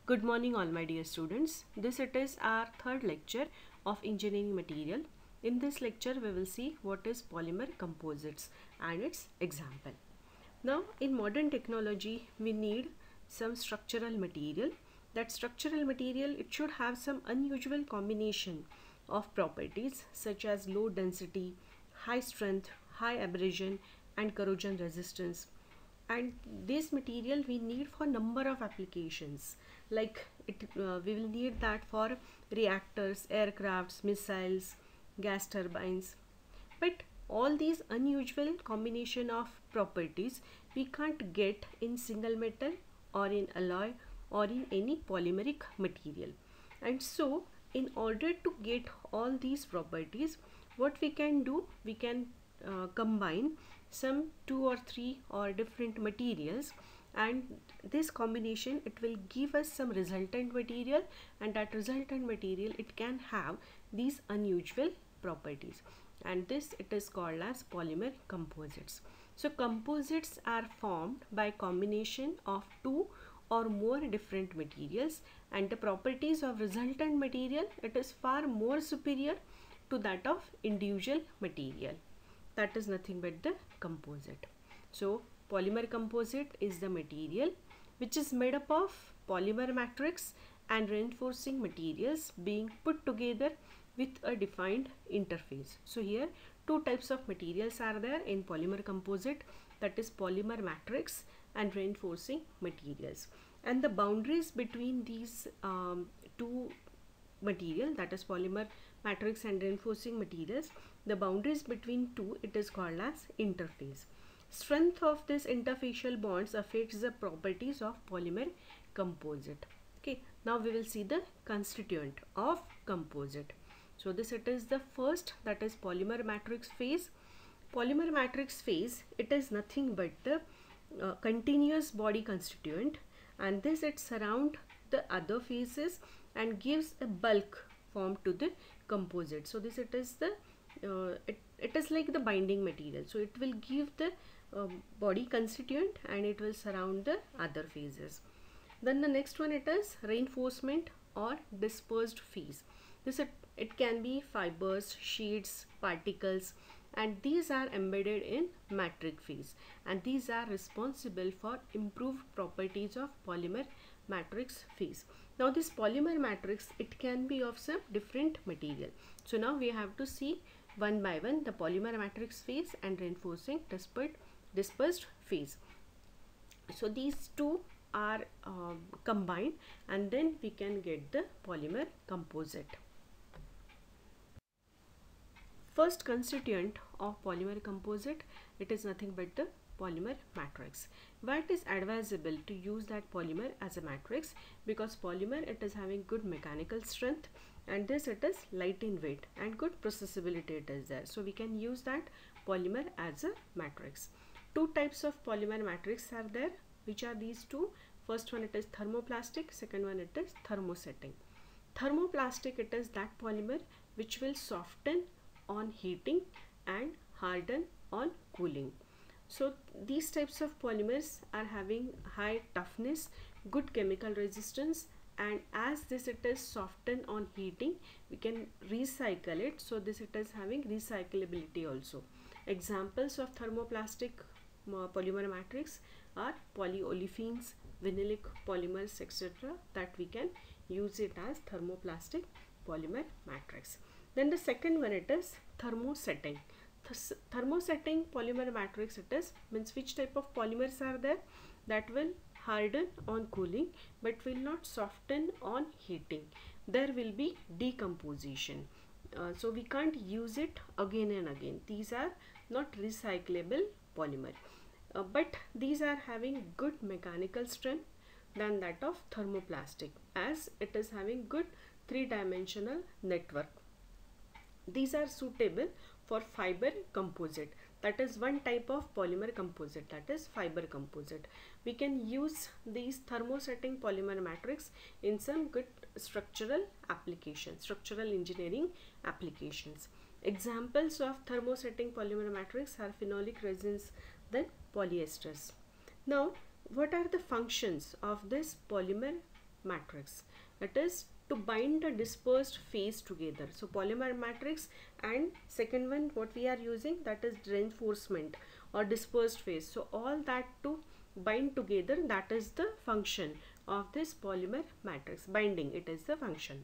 Good morning all my dear students. This it is our third lecture of engineering material. In this lecture we will see what is polymer composites and its example. Now in modern technology we need some structural material. That structural material, it should have some unusual combination of properties such as low density, high strength, high abrasion and corrosion resistance. And this material we need for number of applications, like we will need that for reactors, aircrafts, missiles, gas turbines. But all these unusual combination of properties we can't get in single metal or in alloy or in any polymeric material. And so in order to get all these properties, what we can do, we can combine some 2 or 3 or different materials, and this combination it will give us some resultant material, and that resultant material it can have these unusual properties, and this it is called as polymer composites. So composites are formed by combination of 2 or more different materials, and the properties of resultant material it is far more superior to that of individual material. That is nothing but the composite. So polymer composite is the material which is made up of polymer matrix and reinforcing materials being put together with a defined interface. So here two types of materials are there in polymer composite, that is polymer matrix and reinforcing materials. And the boundaries between these two material, that is polymer matrix and reinforcing materials, the boundaries between two it is called as interface. Strength of this interfacial bonds affects the properties of polymer composite. Okay, now we will see the constituent of composite. So this it is the first, that is polymer matrix phase. Polymer matrix phase, it is nothing but the continuous body constituent, and this it surround the other phases and gives a bulk form to the composite. So this it is the it is like the binding material, so it will give the body constituent and it will surround the other phases. Then the next one it is reinforcement or dispersed phase. This it can be fibers, sheets, particles, and these are embedded in matrix phase, and these are responsible for improved properties of polymer matrix phase. Now this polymer matrix it can be of some different material. So now we have to see one by one the polymer matrix phase and reinforcing dispersed phase. So these two are combined, and then we can get the polymer composite. First constituent of polymer composite, it is nothing but the polymer matrix. Why it is advisable to use that polymer as a matrix? Because polymer it is having good mechanical strength, and this it is light in weight and good processability it is there. So we can use that polymer as a matrix. Two types of polymer matrix are there. Which are these two? First one it is thermoplastic, second one it is thermosetting. Thermoplastic it is that polymer which will soften on heating and harden on cooling. So these types of polymers are having high toughness, good chemical resistance, and as this it is softened on heating, we can recycle it. So this it is having recyclability also. Examples of thermoplastic polymer matrix are polyolefins, vinylic polymers, etc., that we can use it as thermoplastic polymer matrix. Then the second one it is thermosetting. Thermosetting polymer matrix it is, means which type of polymers are there that will harden on cooling but will not soften on heating. There will be decomposition, so we can't use it again and again. These are not recyclable polymer, but these are having good mechanical strength than that of thermoplastic, as it is having good three-dimensional network. These are suitable for fiber composite. That is one type of polymer composite, that is fiber composite. We can use these thermosetting polymer matrix in some good structural applications, structural engineering applications. Examples of thermosetting polymer matrix are phenolic resins, then polyesters. Now what are the functions of this polymer matrix. That is to bind the dispersed phase together. So polymer matrix, and second one what we are using, that is reinforcement or dispersed phase. So all that to bind together, that is the function of this polymer matrix. Binding, it is the function.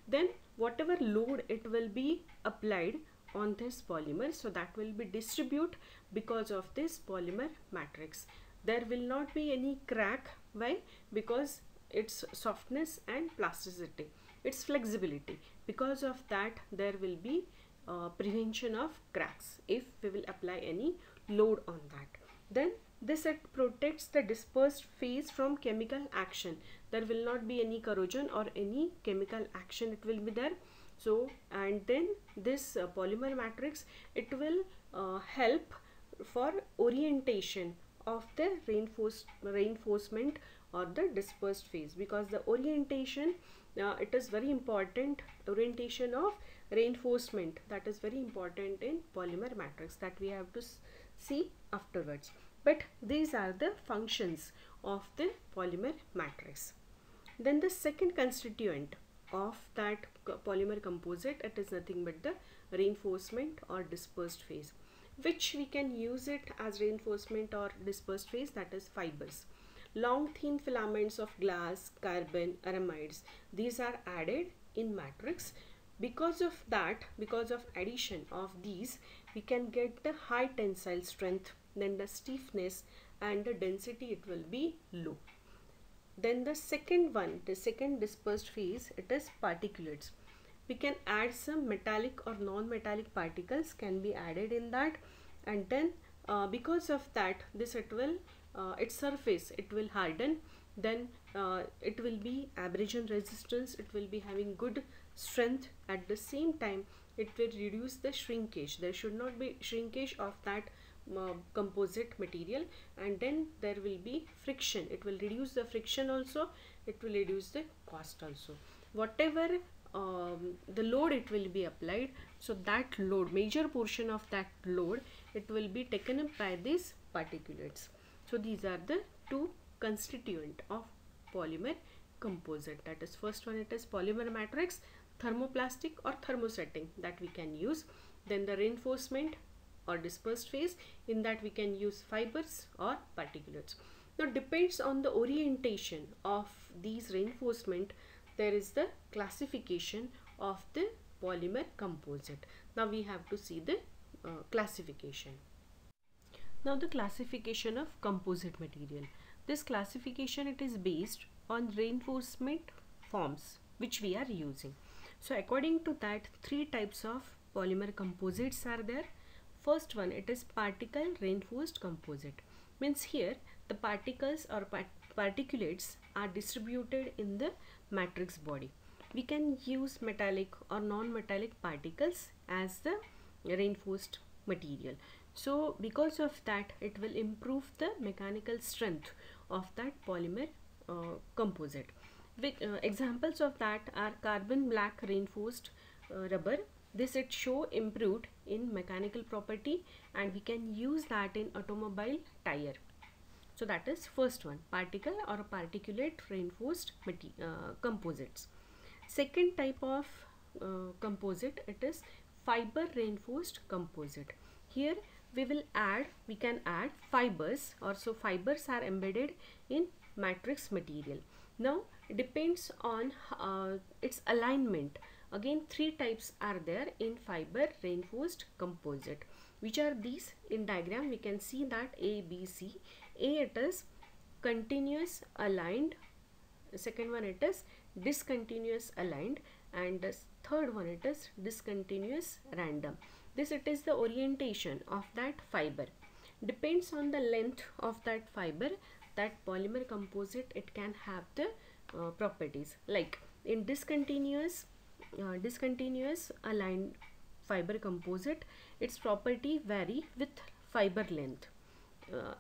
Then whatever load it will be applied on this polymer, so that will be distribute because of this polymer matrix. There will not be any crack. Why? Because its softness and plasticity, its flexibility, because of that there will be prevention of cracks if we will apply any load on that. Then this it protects the dispersed phase from chemical action. There will not be any corrosion or any chemical action, it will be there. So, and then this polymer matrix, it will help for orientation of the reinforcement or the dispersed phase, because the orientation, it is very important. Orientation of reinforcement, that is very important in polymer matrix, that we have to see afterwards. But these are the functions of the polymer matrix. Then the second constituent of that polymer composite, it is nothing but the reinforcement or dispersed phase, which we can use it as reinforcement or dispersed phase, that is fibers. Long thin filaments of glass, carbon, aramides, these are added in matrix. Because of that, because of addition of these, we can get the high tensile strength, then the stiffness and the density, it will be low. Then the second one, the second dispersed phase, it is particulates. We can add some metallic or non-metallic particles can be added in that, and then because of that, this it will its surface, it will harden. Then it will be abrasion resistance, it will be having good strength. At the same time, it will reduce the shrinkage. There should not be shrinkage of that composite material. And then there will be friction, it will reduce the friction also, it will reduce the cost also. Whatever the load it will be applied, so that load, major portion of that load, it will be taken up by these particulates. So these are the two constituent of polymer composite. That is, first one, it is polymer matrix, thermoplastic or thermosetting, that we can use. Then the reinforcement or dispersed phase, in that we can use fibers or particulates. Now depends on the orientation of these reinforcement, there is the classification of the polymer composite. Now we have to see the classification. Now the classification of composite material. This classification, it is based on reinforcement forms which we are using. So according to that, three types of polymer composites are there. First one, it is particle reinforced composite. Means here the particles or particulates are distributed in the matrix body. We can use metallic or non-metallic particles as the reinforced material. So because of that, it will improve the mechanical strength of that polymer composite. With examples of that are carbon black reinforced rubber. This it show improved in mechanical property, and we can use that in automobile tire. So that is first one, particle or particulate reinforced composites. Second type of composite, it is fiber reinforced composite. Here we can add fibers, or so fibers are embedded in matrix material. Now it depends on its alignment. Again, three types are there in fiber reinforced composite. Which are these? In diagram we can see that A, B, C. A, it is continuous aligned. Second one, it is discontinuous aligned, and the third one, it is discontinuous random. This, it is the orientation of that fiber. Depends on the length of that fiber, that polymer composite, it can have the properties. Like in discontinuous aligned fiber composite, its property vary with fiber length.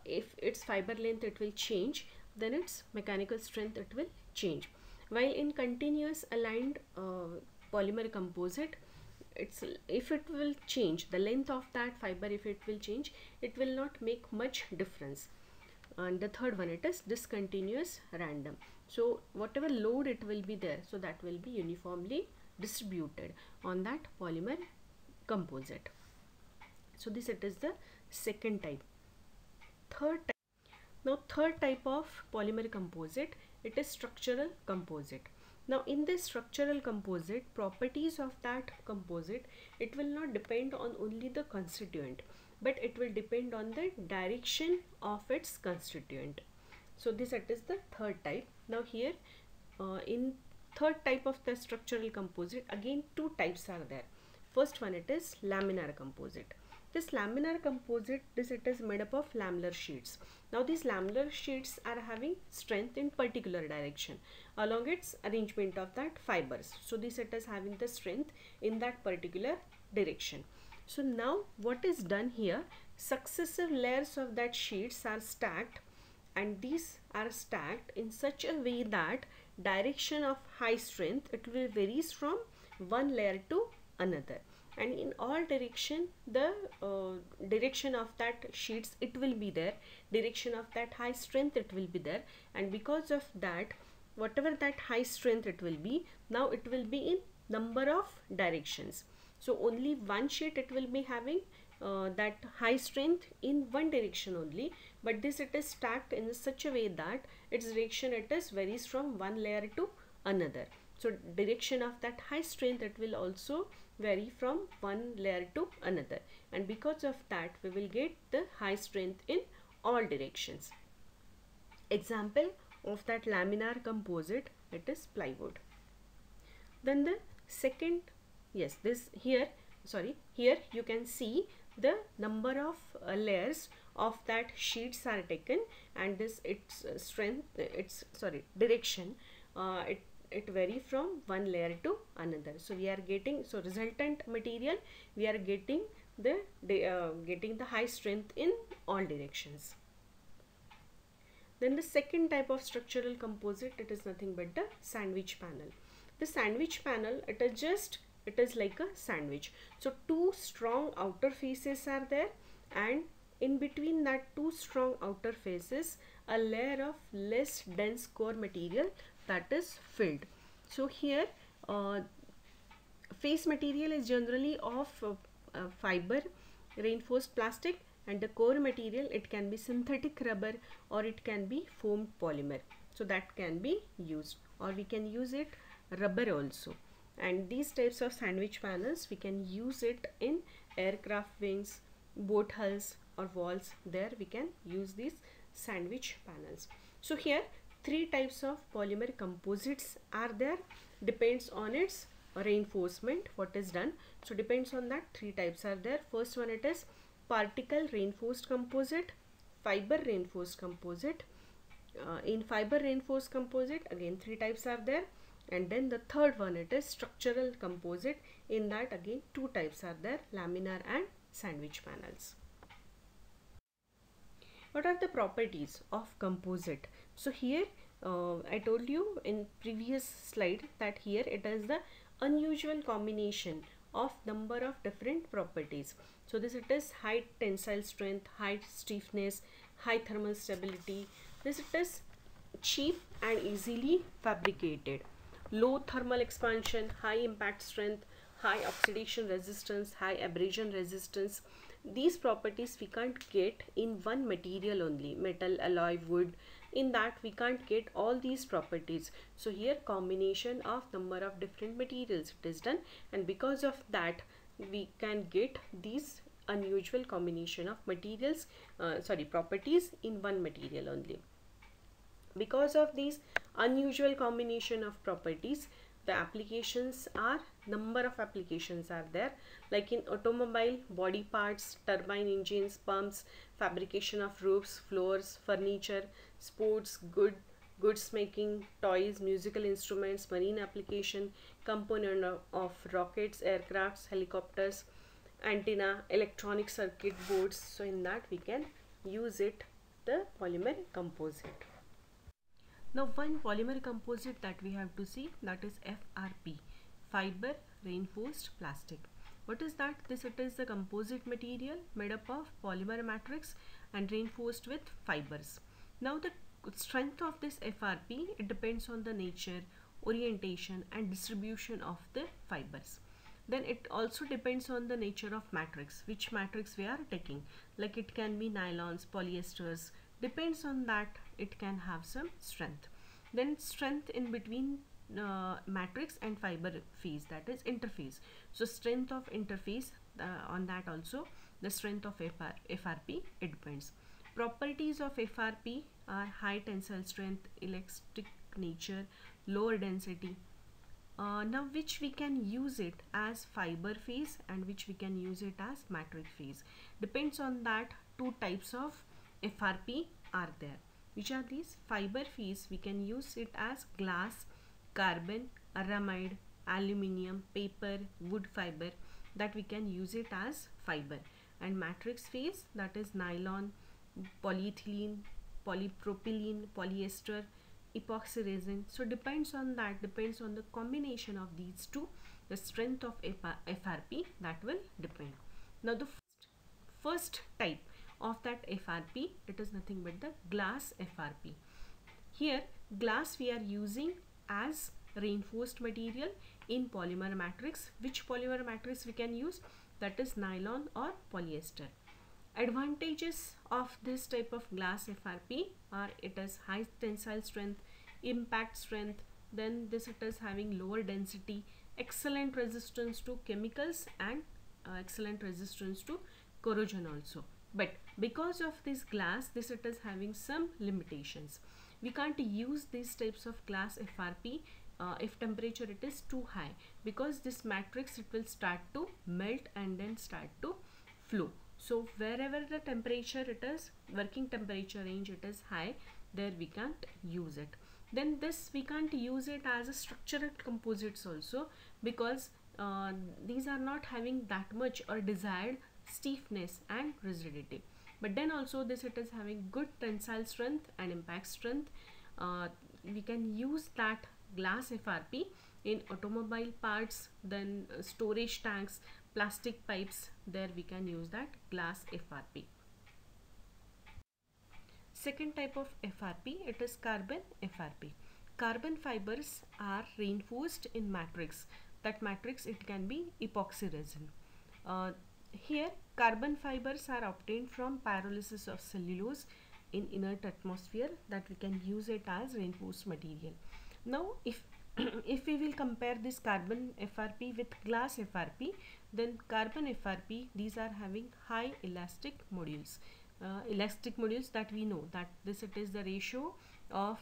If its fiber length it will change, then its mechanical strength it will change. While in continuous aligned polymer composite, if it will change the length of that fiber, if it will change, it will not make much difference. and the third one, it is discontinuous random. So whatever load it will be there, so that will be uniformly distributed on that polymer composite. So this, it is the second type. Third type of polymer composite, it is structural composite. Now in this structural composite, properties of that composite, it will not depend on only the constituent, but it will depend on the direction of its constituent. So this, it is the third type. Now here in third type of the structural composite, again two types are there. First one, it is laminar composite. This laminar composite, it is made up of lamellar sheets. Now these lamellar sheets are having strength in particular direction along its arrangement of that fibers. So this, it is having the strength in that particular direction. So now what is done here, successive layers of that sheets are stacked, and these are stacked in such a way that direction of high strength, it will varies from one layer to another, and in all direction the direction of that sheets, it will be there, direction of that high strength, it will be there, and because of that, whatever that high strength it will be, now it will be in number of directions. So only one sheet it will be having that high strength in one direction only, but this, it is stacked in such a way that its direction, it is varies from one layer to another. So direction of that high strength, it will also vary from one layer to another, and because of that we will get the high strength in all directions. Example of that laminar composite, it is plywood. Then the second, yes, this here, sorry, here you can see the number of layers of that sheets are taken, and this, its strength, its direction, it vary from one layer to another. So we are getting, so resultant material, we are getting the high strength in all directions. Then the second type of structural composite, it is nothing but the sandwich panel. The sandwich panel, it is like a sandwich. So two strong outer faces are there, and in between that two strong outer faces, a layer of less dense core material that is filled. So here face material is generally of fiber reinforced plastic, and the core material, it can be synthetic rubber or it can be foamed polymer. So that can be used, or we can use it rubber also. And these types of sandwich panels, we can use it in aircraft wings, boat hulls or walls. There we can use these sandwich panels. So here three types of polymer composites are there, depends on its reinforcement what is done. So depends on that, three types are there. First one, it is particle reinforced composite, fiber reinforced composite. In fiber reinforced composite, again three types are there, and then the third one, it is structural composite. In that, again two types are there, laminar and sandwich panels. What are the properties of composite? So here I told you in previous slide that here it is the unusual combination of number of different properties. So this, it is high tensile strength, high stiffness, high thermal stability. This, it is cheap and easily fabricated, low thermal expansion, high impact strength, high oxidation resistance, high abrasion resistance. These properties we can't get in one material only, metal, alloy, wood. In that we can't get all these properties. So here combination of number of different materials it is done, and because of that we can get these unusual combination of materials, properties in one material only. Because of these unusual combination of properties, the applications are, number of applications are there, like in automobile, body parts, turbine engines, pumps, fabrication of roofs, floors, furniture, sports, goods making, toys, musical instruments, marine application, component of rockets, aircrafts, helicopters, antenna, electronic circuit boards. So in that we can use it, the polymer composite. Now one polymer composite that we have to see, that is FRP, fiber reinforced plastic. What is that? This, it is the composite material made up of polymer matrix and reinforced with fibers. Now the strength of this FRP, it depends on the nature, orientation and distribution of the fibers. Then it also depends on the nature of matrix, which matrix we are taking. Like it can be nylons, polyesters, depends on that it can have some strength. Then strength in between matrix and fiber phase, that is interface. So strength of interface, on that also the strength of FRP, it depends. Properties of FRP are high tensile strength, elastic nature, lower density. Now which we can use it as fiber phase and which we can use it as matrix phase. Depends on that two types of FRP are there. Which are these? Fiber phase, we can use it as glass, carbon, aramide, aluminium, paper, wood fiber, that we can use it as fiber. And matrix phase, that is nylon, polyethylene, polypropylene, polyester, epoxy resin. So depends on that, depends on the combination of these two, the strength of FRP, that will depend. Now the first type of that FRP, it is nothing but the glass FRP. Here glass we are using as reinforced material in polymer matrix. Which polymer matrix we can use? That is nylon or polyester. Advantages of this type of glass FRP are it has high tensile strength, impact strength, then this it is having lower density, excellent resistance to chemicals and excellent resistance to corrosion also. But because of this glass, this it is having some limitations. We can't use these types of glass FRP if temperature it is too high, because this matrix it will start to melt and then start to flow. So wherever the temperature it is, working temperature range it is high, there we can't use it. Then this we can't use it as a structural composites also, because these are not having that much or desired stiffness and rigidity. But then also this it is having good tensile strength and impact strength. We can use that glass FRP in automobile parts, then storage tanks, plastic pipes, there we can use that glass FRP. Second type of FRP, it is carbon FRP. Carbon fibers are reinforced in matrix. That matrix it can be epoxy resin. Here carbon fibers are obtained from pyrolysis of cellulose in inert atmosphere, that we can use it as reinforced material. Now if we will compare this carbon FRP with glass FRP, then carbon FRP, these are having high elastic modules. Elastic modules, that we know that this it is the ratio of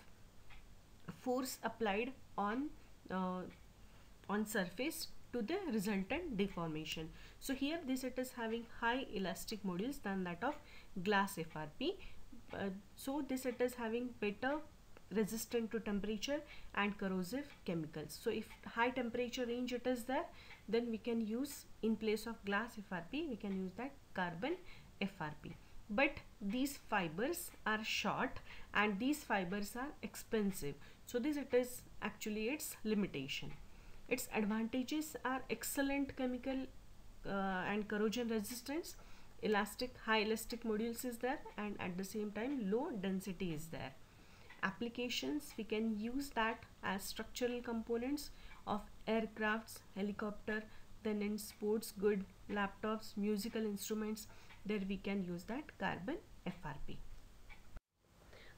force applied on surface to the resultant deformation. So here this it is having high elastic modules than that of glass FRP. So this it is having better resistant to temperature and corrosive chemicals. So if high temperature range it is there, then we can use, in place of glass FRP, we can use that carbon FRP. But these fibers are short and these fibers are expensive. So this it is actually its limitation. Its advantages are excellent chemical and corrosion resistance, high elastic modules is there, and at the same time low density is there. Applications, we can use that as structural components of aircrafts, helicopter, then in sports good, laptops, musical instruments, there we can use that carbon FRP.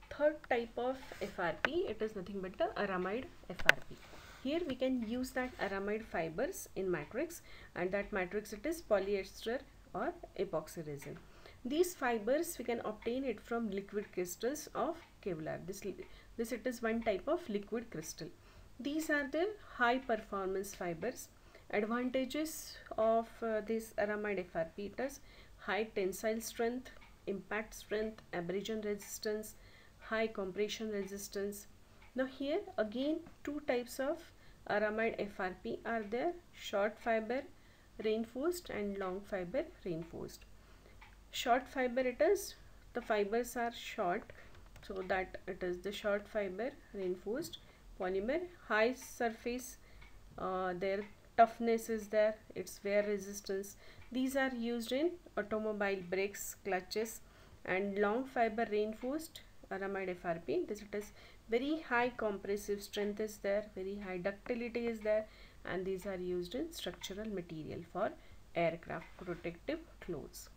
Third type of FRP, it is nothing but the aramide FRP. Here we can use that aramide fibers in matrix, and that matrix it is polyester or epoxy resin. These fibers we can obtain it from liquid crystals of Kevlar. This it is one type of liquid crystal. These are the high performance fibers. Advantages of this aramide FRP, it is high tensile strength, impact strength, abrasion resistance, high compression resistance. Now here again two types of aramide FRP are there: short fiber reinforced and long fiber reinforced. Short fiber, it is the fibers are short, so that it is the short fiber reinforced polymer. High surface, their toughness is there, its wear resistance. These are used in automobile brakes, clutches. And long fiber reinforced, aramide FRP. This it is very high compressive strength is there, very high ductility is there, and these are used in structural material for aircraft protective clothes.